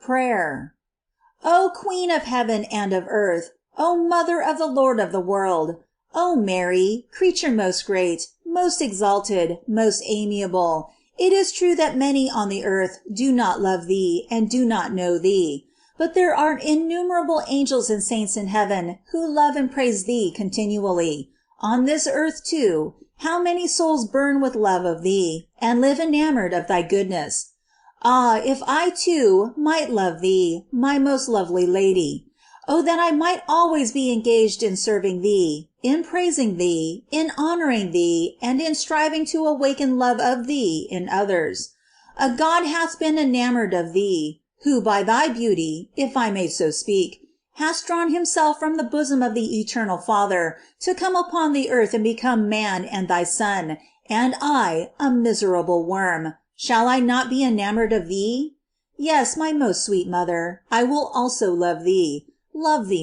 Prayer. O Queen of heaven and of earth, O Mother of the Lord of the world, O Mary, creature most great, most exalted, most amiable, it is true that many on the earth do not love thee and do not know thee. But there are innumerable angels and saints in heaven who love and praise thee continually. On this earth too, how many souls burn with love of thee, and live enamored of thy goodness. Ah, if I too might love thee, my most lovely Lady! Oh, that I might always be engaged in serving thee, in praising thee, in honoring thee, and in striving to awaken love of thee in others. A God hath been enamored of thee, who by thy beauty, if I may so speak, hast drawn himself from the bosom of the eternal Father to come upon the earth and become man and thy Son, and I, a miserable worm, shall I not be enamored of thee? Yes, my most sweet Mother, I will also love thee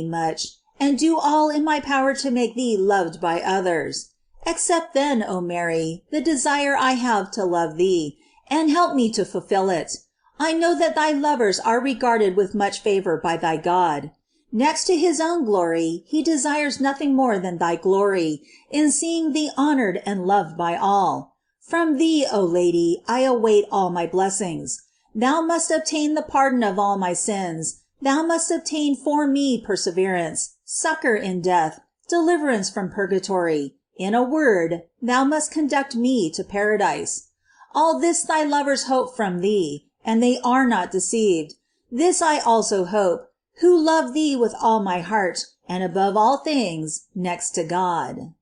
much, and do all in my power to make thee loved by others. Accept then, O Mary, the desire I have to love thee, and help me to fulfill it. I know that thy lovers are regarded with much favor by thy God. Next to his own glory, he desires nothing more than thy glory, in seeing thee honored and loved by all. From thee, O Lady, I await all my blessings. Thou must obtain the pardon of all my sins. Thou must obtain for me perseverance, succor in death, deliverance from purgatory. In a word, thou must conduct me to paradise. All this thy lovers hope from thee, and they are not deceived. This I also hope, who love thee with all my heart, and above all things next to God.